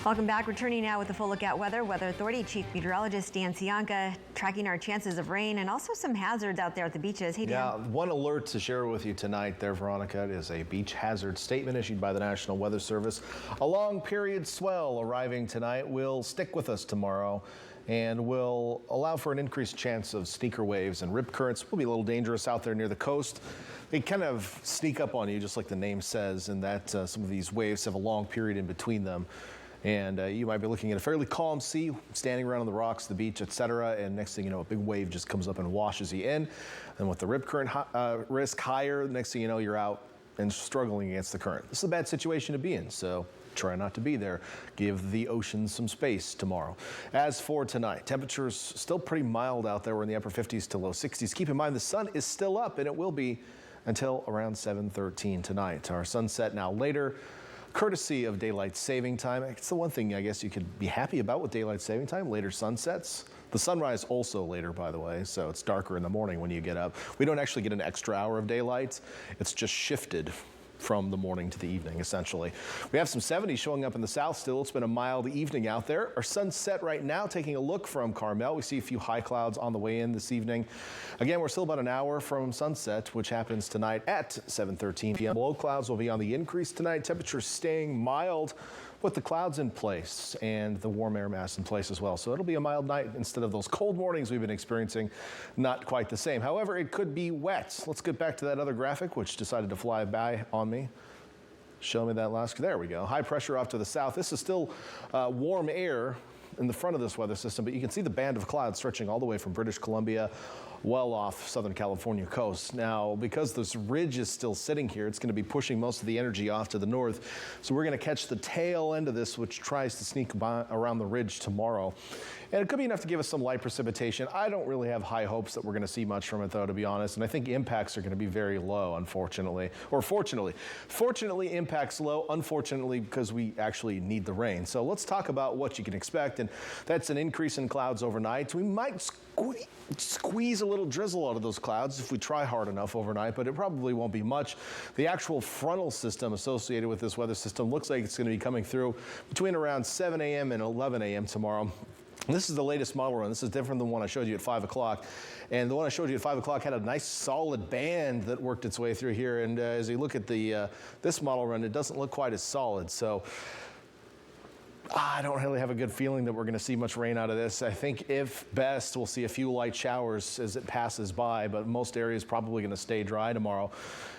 Welcome back. Returning now with a full look at weather. Weather Authority Chief Meteorologist Dan Cianca tracking our chances of rain and also some hazards out there at the beaches. Hey, Dan. Yeah, one alert to share with you tonight there, Veronica. It is a beach hazard statement issued by the National Weather Service. A long period swell arriving tonight will stick with us tomorrow and will allow for an increased chance of sneaker waves and rip currents. Will be a little dangerous out there near the coast. They kind of sneak up on you, just like the name says, in that some of these waves have a long period in between them. And you might be looking at a fairly calm sea, standing around on the rocks, the beach, etc. And next thing you know, a big wave just comes up and washes you in. And with the rip current risk higher, next thing you know, you're out and struggling against the current. This is a bad situation to be in, so try not to be there. Give the ocean some space tomorrow. As for tonight, temperatures still pretty mild out there. We're in the upper 50s to low 60s. Keep in mind the sun is still up, and it will be until around 7:13 tonight. Our sunset now later, courtesy of daylight saving time. It's the one thing I guess you could be happy about with daylight saving time, later sunsets. The sunrise also later, by the way, so it's darker in the morning when you get up. We don't actually get an extra hour of daylight. It's just shifted from the morning to the evening, essentially. We have some 70s showing up in the south still. It's been a mild evening out there. Our sun's set right now. Taking a look from Carmel, we see a few high clouds on the way in this evening. Again, we're still about an hour from sunset, which happens tonight at 7:13 p.m. Low clouds will be on the increase tonight. Temperatures staying mild with the clouds in place and the warm air mass in place as well. So it'll be a mild night instead of those cold mornings we've been experiencing. Not quite the same. However, it could be wet. Let's get back to that other graphic, which decided to fly by on me. Show me that last. There we go. High pressure off to the south. This is still warm air in the front of this weather system, but you can see the band of clouds stretching all the way from British Columbia well off Southern California coast. Now, because this ridge is still sitting here, it's going to be pushing most of the energy off to the north. So we're going to catch the tail end of this, which tries to sneak by around the ridge tomorrow. And it could be enough to give us some light precipitation. I don't really have high hopes that we're going to see much from it, though, to be honest. And I think impacts are going to be very low, unfortunately. Or fortunately. Fortunately, impacts low. Unfortunately, because we actually need the rain. So let's talk about what you can expect. And that's an increase in clouds overnight. We might squeeze a little drizzle out of those clouds if we try hard enough overnight, but it probably won't be much. The actual frontal system associated with this weather system looks like it's going to be coming through between around 7 a.m. and 11 a.m. tomorrow. This is the latest model run. This is different than the one I showed you at 5 o'clock. And the one I showed you at 5 o'clock had a nice solid band that worked its way through here. And as you look at the this model run, it doesn't look quite as solid. So I don't really have a good feeling that we're going to see much rain out of this. I think if best, we'll see a few light showers as it passes by, but most areas probably going to stay dry tomorrow.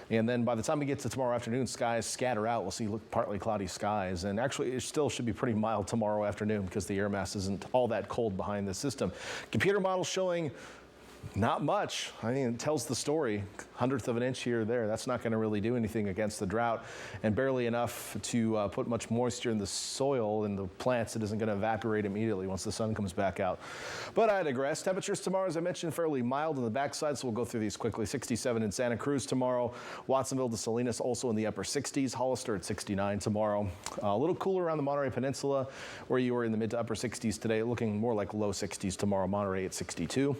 And then by the time we get to tomorrow afternoon, skies scatter out. We'll see partly cloudy skies. And actually, it still should be pretty mild tomorrow afternoon because the air mass isn't all that cold behind this system. Computer model showing not much. I mean, it tells the story. 1/100 of an inch here or there. That's not going to really do anything against the drought, and barely enough to put much moisture in the soil and the plants. It isn't going to evaporate immediately once the sun comes back out. But I digress. Temperatures tomorrow, as I mentioned, fairly mild on the backside, so we'll go through these quickly. 67 in Santa Cruz tomorrow. Watsonville to Salinas also in the upper 60s. Hollister at 69 tomorrow. A little cooler around the Monterey Peninsula, where you were in the mid to upper 60s today, looking more like low 60s tomorrow. Monterey at 62.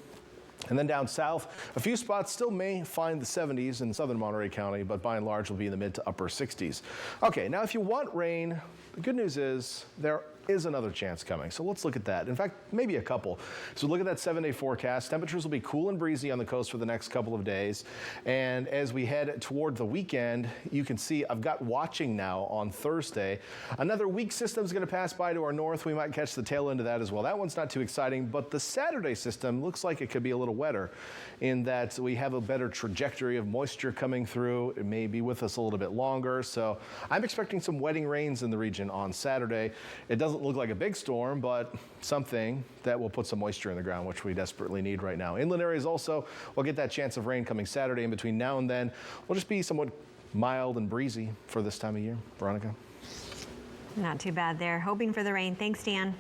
And then down south, a few spots still may find the 70s in southern Monterey County, but by and large will be in the mid to upper 60s. Okay, now if you want rain, the good news is there is another chance coming. So let's look at that. In fact, maybe a couple. So look at that 7-day forecast. Temperatures will be cool and breezy on the coast for the next couple of days. And as we head toward the weekend, you can see I've got watching now on Thursday. Another weak system is going to pass by to our north. We might catch the tail end of that as well. That one's not too exciting, but the Saturday system looks like it could be a little wetter in that we have a better trajectory of moisture coming through. It may be with us a little bit longer. So I'm expecting some wetting rains in the region on Saturday. It doesn't look like a big storm, but something that will put some moisture in the ground, which we desperately need right now. Inland areas also will get that chance of rain coming Saturday. In between now and then, will just be somewhat mild and breezy for this time of year. Veronica? Not too bad there. Hoping for the rain. Thanks, Dan.